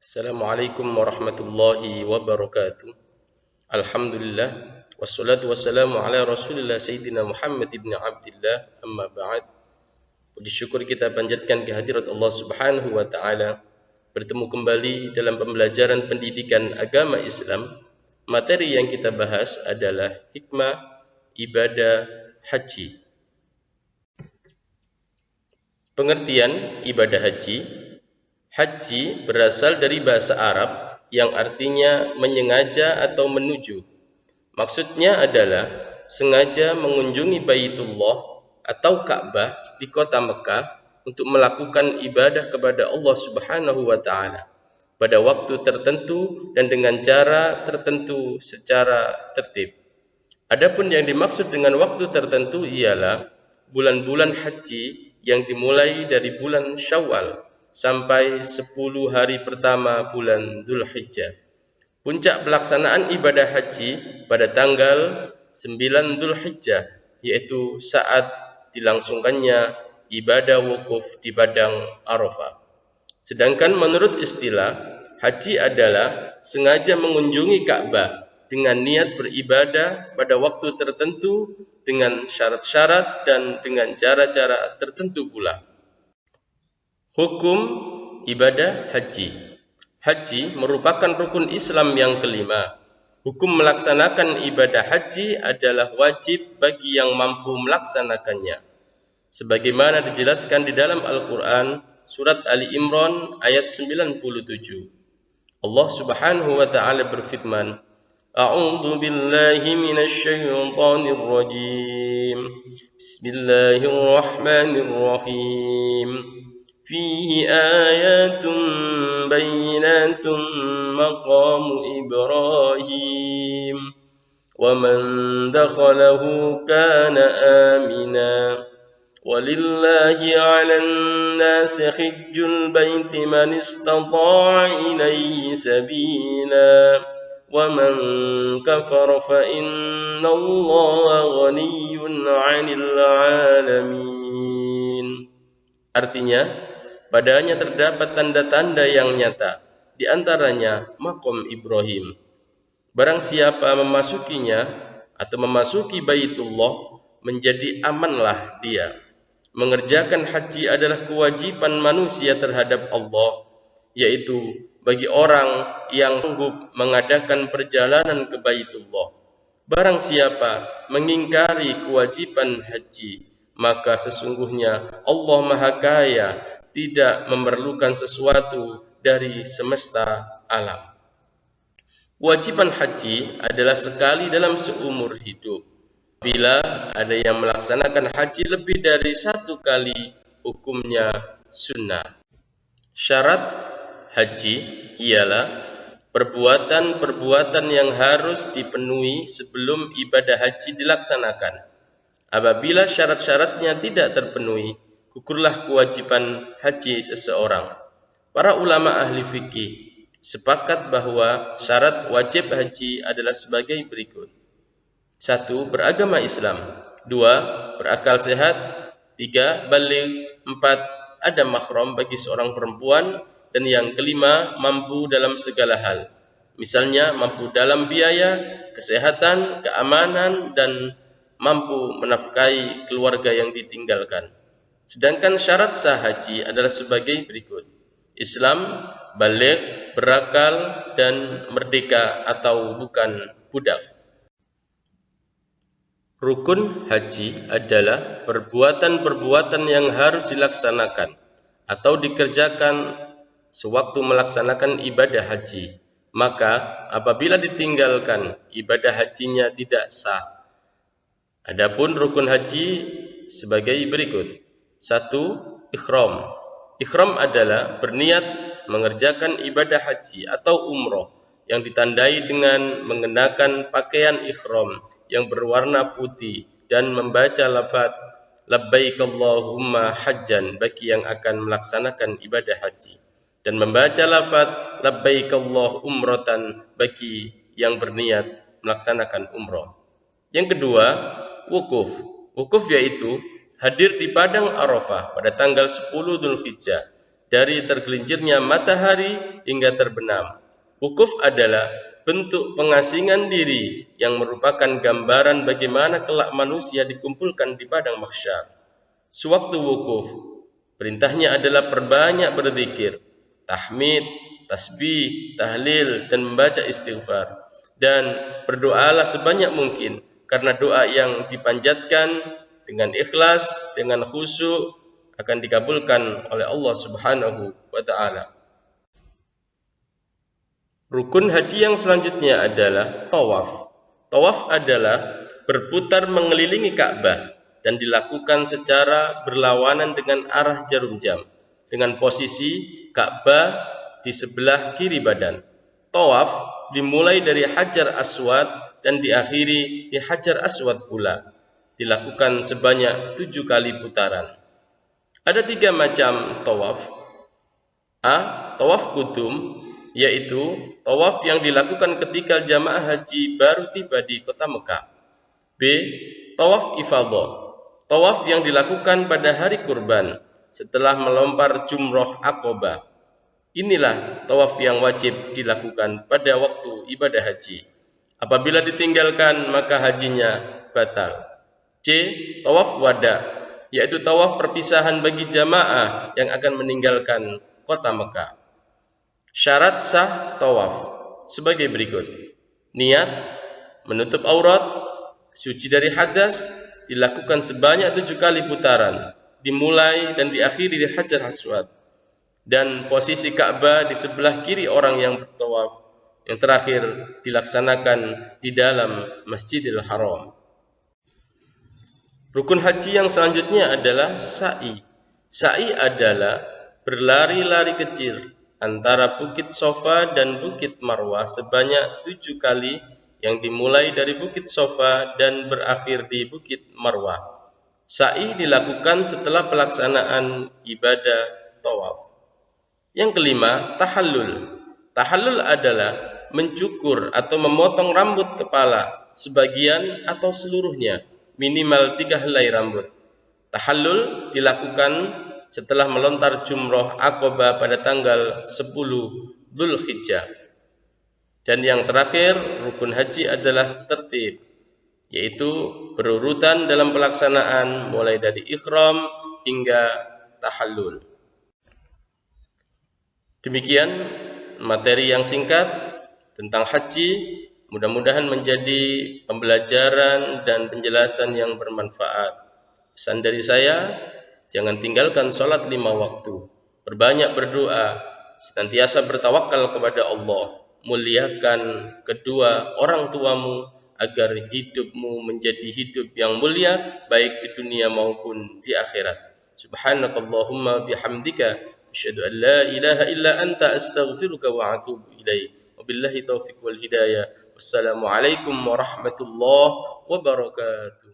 Assalamualaikum warahmatullahi wabarakatuh. Alhamdulillah wassalatu wassalamu ala Rasulillah Sayyidina Muhammad ibn Abdillah, amma ba'd. Puji syukur kita panjatkan kehadirat Allah Subhanahu wa taala. Bertemu kembali dalam pembelajaran pendidikan agama Islam. Materi yang kita bahas adalah hikmah ibadah haji. Pengertian ibadah haji. Haji berasal dari bahasa Arab yang artinya menyengaja atau menuju. Maksudnya adalah sengaja mengunjungi Baitullah atau Ka'bah di kota Mekah untuk melakukan ibadah kepada Allah Subhanahu wa taala pada waktu tertentu dan dengan cara tertentu secara tertib. Adapun yang dimaksud dengan waktu tertentu ialah bulan-bulan haji yang dimulai dari bulan Syawal sampai 10 hari pertama bulan Dzulhijjah. Puncak pelaksanaan ibadah haji pada tanggal 9 Dzulhijjah, yaitu saat dilangsungkannya ibadah wukuf di padang Arafah. Sedangkan menurut istilah, haji adalah sengaja mengunjungi Ka'bah dengan niat beribadah pada waktu tertentu dengan syarat-syarat dan dengan cara-cara tertentu pula. Hukum ibadah haji. Haji merupakan rukun Islam yang kelima. Hukum melaksanakan ibadah haji adalah wajib bagi yang mampu melaksanakannya. Sebagaimana dijelaskan di dalam Al-Quran, surat Ali Imran ayat 97. Allah Subhanahu wa ta'ala berfirman, A'udzu billahi minasy syaithanir rajim. Bismillahirrahmanirrahim. فيه آيات بينات مقام إبراهيم ومن دخله كان آمنا ولله على الناس حج البيت من استطاع إليه سبيلا ومن كفر فإن الله غني عن العالمين. Artinya, padanya terdapat tanda-tanda yang nyata, di antaranya makom Ibrahim. Barang siapa memasukinya atau memasuki Baitullah, menjadi amanlah dia. Mengerjakan haji adalah kewajiban manusia terhadap Allah, yaitu bagi orang yang sanggup mengadakan perjalanan ke Baitullah. Barang siapa mengingkari kewajiban haji, maka sesungguhnya Allah Maha Kaya, tidak memerlukan sesuatu dari semesta alam. Kewajiban haji adalah sekali dalam seumur hidup. Bila ada yang melaksanakan haji lebih dari satu kali, hukumnya sunnah. Syarat haji ialah perbuatan-perbuatan yang harus dipenuhi sebelum ibadah haji dilaksanakan. Apabila syarat-syaratnya tidak terpenuhi, gugurlah kewajiban haji seseorang. Para ulama ahli fikih sepakat bahwa syarat wajib haji adalah sebagai berikut. 1. Beragama Islam. 2. Berakal sehat. 3. Baligh. 4. Ada mahram bagi seorang perempuan. Dan yang kelima, mampu dalam segala hal. Misalnya mampu dalam biaya, kesehatan, keamanan, dan mampu menafkahi keluarga yang ditinggalkan. Sedangkan syarat sah haji adalah sebagai berikut. Islam, baligh, berakal, dan merdeka atau bukan budak. Rukun haji adalah perbuatan-perbuatan yang harus dilaksanakan atau dikerjakan sewaktu melaksanakan ibadah haji. Maka apabila ditinggalkan, ibadah hajinya tidak sah. Adapun rukun haji sebagai berikut. 1. Ikhram. Ikhram adalah berniat mengerjakan ibadah haji atau umroh yang ditandai dengan mengenakan pakaian ikhram yang berwarna putih dan membaca lafaz labbaik Allahumma hajjan bagi yang akan melaksanakan ibadah haji, dan membaca lafaz labbaik Allah umratan bagi yang berniat melaksanakan umroh. Yang kedua, wukuf. Wukuf yaitu hadir di padang Arafah pada tanggal 10 Dzulhijjah dari tergelincirnya matahari hingga terbenam. Wukuf adalah bentuk pengasingan diri yang merupakan gambaran bagaimana kelak manusia dikumpulkan di padang mahsyar. Sewaktu wukuf, perintahnya adalah perbanyak berzikir, tahmid, tasbih, tahlil, dan membaca istighfar. Dan berdoalah sebanyak mungkin, karena doa yang dipanjatkan dengan ikhlas, dengan khusyuk, akan dikabulkan oleh Allah Subhanahu wa Ta'ala. Rukun haji yang selanjutnya adalah tawaf. Tawaf adalah berputar mengelilingi Ka'bah dan dilakukan secara berlawanan dengan arah jarum jam, dengan posisi Ka'bah di sebelah kiri badan. Tawaf dimulai dari Hajar Aswad dan diakhiri di Hajar Aswad pula. Dilakukan sebanyak 7 kali putaran. Ada 3 macam tawaf. A. Tawaf kudum, yaitu tawaf yang dilakukan ketika jamaah haji baru tiba di kota Mekah. B. Tawaf ifadah, tawaf yang dilakukan pada hari kurban setelah melempar jumroh Aqobah. Inilah tawaf yang wajib dilakukan pada waktu ibadah haji. Apabila ditinggalkan maka hajinya batal. C. Tawaf wada, yaitu tawaf perpisahan bagi jamaah yang akan meninggalkan kota Mekah. Syarat sah tawaf sebagai berikut. Niat, menutup aurat, suci dari hadas, dilakukan sebanyak 7 kali putaran, dimulai dan diakhiri di Hajar Aswad, dan posisi Ka'bah di sebelah kiri orang yang bertawaf, yang terakhir dilaksanakan di dalam Masjidil Haram. Rukun haji yang selanjutnya adalah sa'i. Sa'i adalah berlari-lari kecil antara Bukit Sofa dan Bukit Marwah sebanyak 7 kali, yang dimulai dari Bukit Sofa dan berakhir di Bukit Marwah. Sa'i dilakukan setelah pelaksanaan ibadah tawaf. Yang kelima, tahallul. Tahallul adalah mencukur atau memotong rambut kepala sebagian atau seluruhnya, minimal 3 helai rambut. Tahallul dilakukan setelah melontar jumroh Aqobah pada tanggal 10 Dzulhijjah. Dan yang terakhir, rukun haji adalah tertib, yaitu berurutan dalam pelaksanaan mulai dari ikhram hingga tahallul. Demikian materi yang singkat tentang haji, mudah-mudahan menjadi pembelajaran dan penjelasan yang bermanfaat. Pesan dari saya, jangan tinggalkan sholat 5 waktu, berbanyak berdoa, senantiasa bertawakal kepada Allah, muliakan kedua orang tuamu agar hidupmu menjadi hidup yang mulia baik di dunia maupun di akhirat. Subhanakallahumma bihamdika asyhadu an la ilaha illa anta astaghfiruka wa atubu ilaik. Wabillahi taufiq wal hidayah. Wassalamualaikum warahmatullahi wabarakatuh.